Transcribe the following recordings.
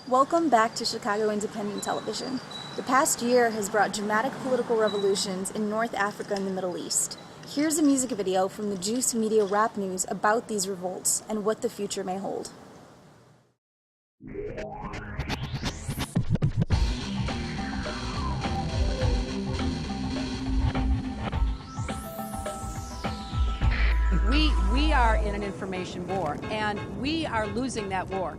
Welcome back to Chicago Independent Television. The past year has brought dramatic political revolutions in North Africa and the Middle East. Here's a music video from the Juice Media rap news about these revolts and what the future may hold. We are in an information war, and we are losing that war.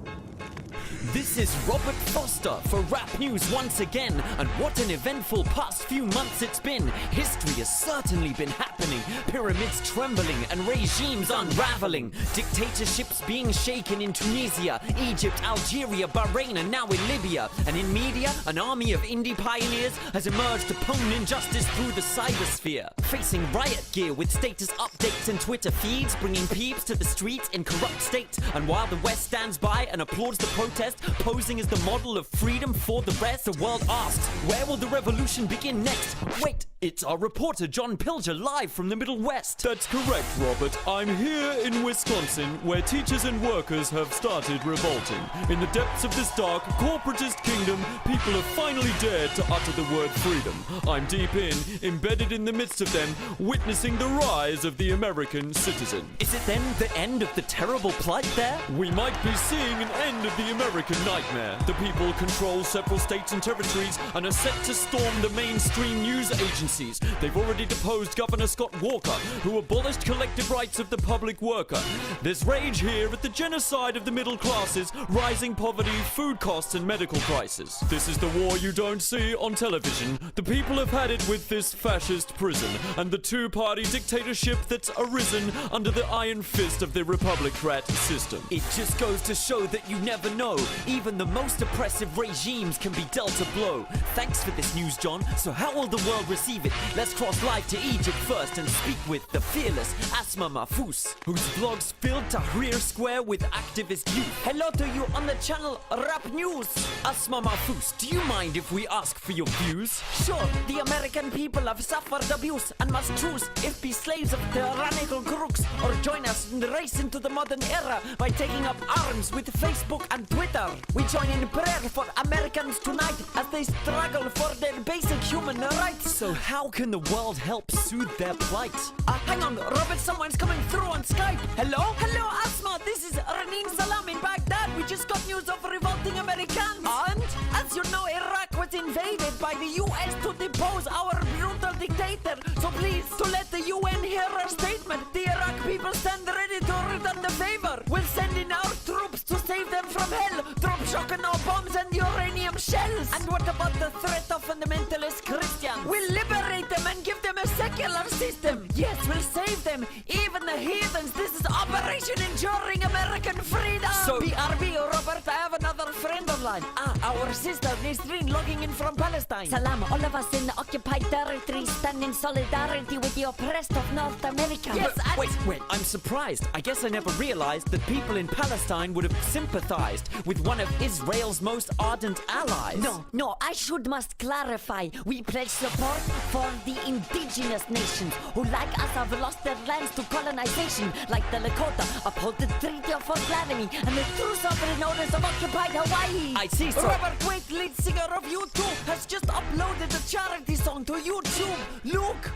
This is Robert Foster for Rap News once again, and what an eventful past few months it's been. History has certainly been happening, pyramids trembling and regimes unraveling, dictatorships being shaken in Tunisia, Egypt, Algeria, Bahrain, and now in Libya. And in media, an army of indie pioneers has emerged to pwn injustice through the cybersphere, facing riot gear with status updates and Twitter feeds, bringing peeps to the streets in corrupt state. And while the West stands by and applauds the protest, posing as the model of freedom for the rest, the world asks, where will the revolution begin next? Wait, it's our reporter John Pilger live from the Middle West. That's correct, Robert. I'm here in Wisconsin, where teachers and workers have started revolting. In the depths of this dark, corporatist kingdom, people have finally dared to utter the word freedom. I'm deep embedded in the midst of them, witnessing the rise of the American citizen. Is it then the end of the terrible plight there? We might be seeing an end of the American nightmare. The people control several states and territories and are set to storm the mainstream news agencies. They've already deposed Governor Scott Walker, who abolished collective rights of the public worker. There's rage here at the genocide of the middle classes, rising poverty, food costs, and medical crisis. This is the war you don't see on television. The people have had it with this fascist prison and the two-party dictatorship that's arisen under the iron fist of the Republicrat system. It just goes to show that you never know. Even the most oppressive regimes can be dealt a blow. Thanks for this news, John. So how will the world receive it? Let's cross live to Egypt first and speak with the fearless Asma Mahfouz, whose vlogs filled Tahrir Square with activist youth. Hello to you on the channel Rap News. Asma Mahfouz, do you mind if we ask for your views? Sure, the American people have suffered abuse and must choose if be slaves of tyrannical crooks or join us in the race into the modern era by taking up arms with Facebook and Twitter. We join in prayer for Americans tonight as they struggle for their basic human rights. So how can the world help soothe their plight? Hang on, Robert, someone's coming through on Skype. Hello? Hello, Asma, this is Ranin Salam in Baghdad. We just got news of revolting Americans. And? As you know, Iraq was invaded by the US to depose our brutal dictator. So please, to let the UN hear our statement, the Iraq people stand ready to return the favor. We'll send in our troops to save them from hell. Drop shock and no bombs and uranium shells. And what about the threat of fundamentalist Christians? We'll liberate them and give them a secular system. Yes, we'll save them, even the heathens. This is Operation Enduring American Freedom. So, BRB, Robert, I have another friend online. Our sister Nisreen logging in from Palestine. Salam, all of us in the occupied territory stand in solidarity with the oppressed of North America. Yes, wait, I'm surprised. I guess I never realized that people in Palestine would have sympathized with one of Israel's most ardent allies. No, I must clarify. We pledge support for the indigenous nations who, like us, have lost their lands to colonization, like the Lakota uphold the Treaty of Fort Laramie and the true sovereign owners of occupied Hawaii. I see, so Robert Waite, lead singer of U2, has just uploaded a charity song to YouTube. Look!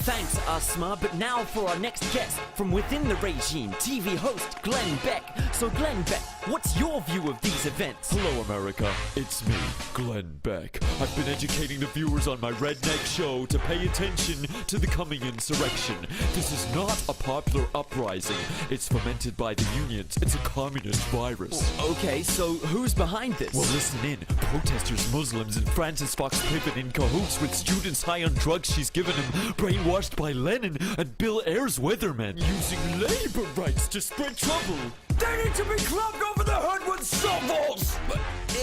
Thanks, Asma, but now for our next guest. From within the regime, TV host Glenn Beck. So Glenn Beck, what's your view of these events? Hello, America. It's me, Glenn Beck. I've been educating the viewers on my redneck show to pay attention to the coming insurrection. This is not a popular uprising. It's fomented by the unions. It's a communist virus. Okay, so who's behind this? Well, listen in. Protesters, Muslims, and Francis Fox Piven in cahoots with students high on drugs she's given them, brainwashed by Lenin and Bill Ayers weathermen, using labor rights to spread trouble. They need to be clubbed over the head with shovels! But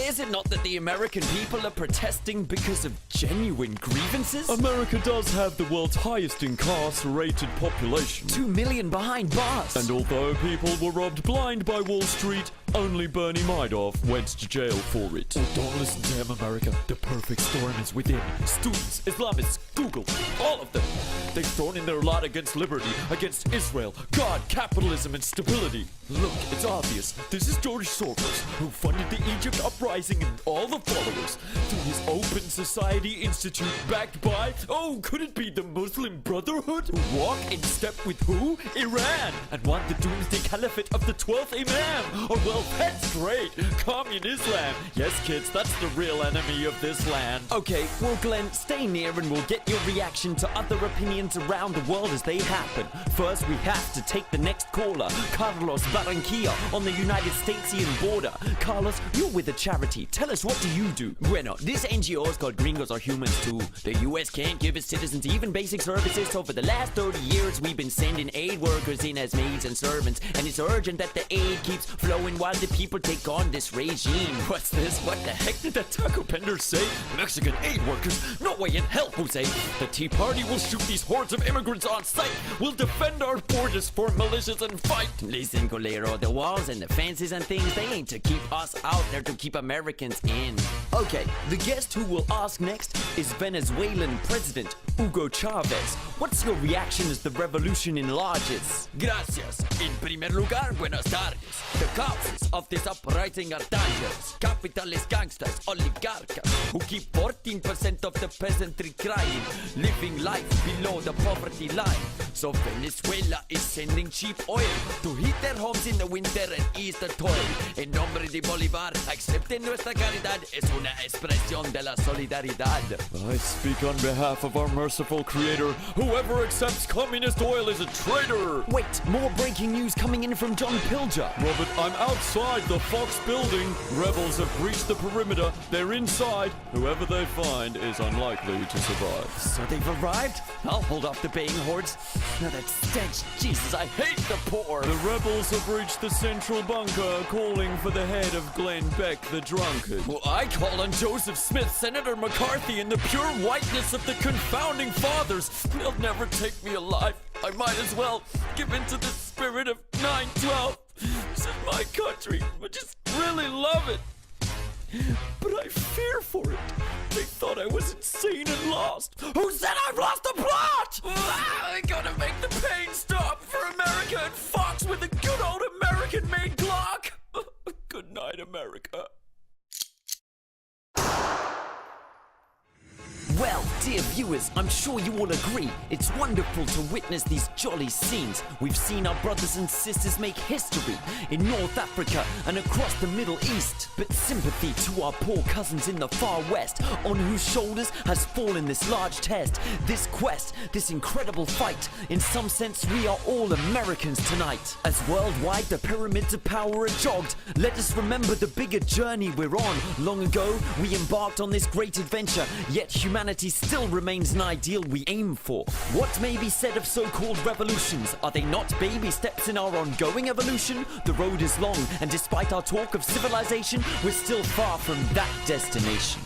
is it not that the American people are protesting because of genuine grievances? America does have the world's highest incarcerated population. 2 million behind bars. And although people were robbed blind by Wall Street, Only Bernie Madoff went to jail for it. Oh, don't listen to him, America. The perfect storm is within. Students, Islamists, Google, all of them. They've thrown in their lot against liberty, against Israel, God, capitalism, and stability. Look, it's obvious. This is George Soros, who funded the Egypt uprising and all the followers through his Open Society Institute, backed by, oh, could it be the Muslim Brotherhood, who walk in step with who? Iran, and want the doomsday caliphate of the 12th Imam. Oh, well, that's great. Communist Islam. Yes, kids, that's the real enemy of this land. Okay, well, Glenn, stay near and we'll get your reaction to other opinions around the world as they happen. First, we have to take the next caller, Carlos Barranquilla, on the United Statesian border. Carlos, you're with a charity. Tell us, what do you do? Bueno, this NGO is called Gringos Are Humans Too. The US can't give its citizens even basic services, so for the last 30 years we've been sending aid workers in as maids and servants, and it's urgent that the aid keeps flowing while the people take on this regime. What's this? What the heck did that taco vendor say? Mexican aid workers? No way in hell, Jose. The Tea Party will shoot these hordes of immigrants on sight. We'll defend our borders for militias and fight. Listen, Colero, the walls and the fences and things, they ain't to keep us out, they're to keep Americans in. Okay, the guest who will ask next is Venezuelan President Hugo Chavez. What's your reaction as the revolution enlarges? Gracias. In primer lugar, buenas tardes. The causes of this uprising are dangerous. Capitalist gangsters, oligarchs, who keep 14% of the peasantry crying, living life below the poverty line. So Venezuela is sending cheap oil to heat their homes in the winter and ease the toil. En nombre de Bolívar, acepten nuestra caridad, es una expresión de la solidaridad. I speak on behalf of our merciful creator. Whoever accepts communist oil is a traitor. Wait, more breaking news coming in from John Pilger. Robert, I'm outside the Fox building. Rebels have breached the perimeter. They're inside. Whoever they find is unlikely to survive. So they've arrived? I'll hold off the baying hordes. Now that stench, Jesus, I hate the poor. The rebels have reached the central bunker, calling for the head of Glenn Beck the drunkard. Well, I call on Joseph Smith, Senator McCarthy, and the pure whiteness of the confounding fathers. They'll never take me alive. I might as well give in to the spirit of 9/12. This is my country. I just really love it. But I fear for it. They thought I was insane and lost. Who said I've lost the plot? I gotta make the pain stop for America and Fox with a good old American-made Glock. Good night, America. Well, dear viewers, I'm sure you all agree, it's wonderful to witness these jolly scenes. We've seen our brothers and sisters make history in North Africa and across the Middle East. But sympathy to our poor cousins in the far west, on whose shoulders has fallen this large test, this quest, this incredible fight. In some sense, we are all Americans tonight. As worldwide the pyramids of power are jogged, let us remember the bigger journey we're on. Long ago, we embarked on this great adventure, yet humanity still remains an ideal we aim for. What may be said of so-called revolutions? Are they not baby steps in our ongoing evolution? The road is long, and despite our talk of civilization, we're still far from that destination.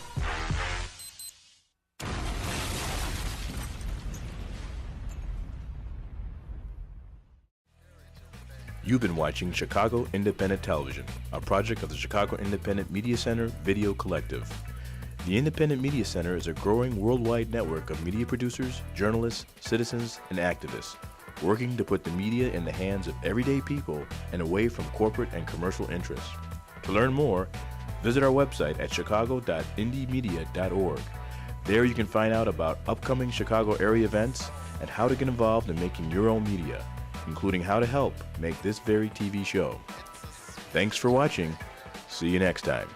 You've been watching Chicago Independent Television, a project of the Chicago Independent Media Center Video Collective. The Independent Media Center is a growing worldwide network of media producers, journalists, citizens, and activists, working to put the media in the hands of everyday people and away from corporate and commercial interests. To learn more, visit our website at chicago.indiemedia.org. There you can find out about upcoming Chicago area events and how to get involved in making your own media, including how to help make this very TV show. Thanks for watching. See you next time.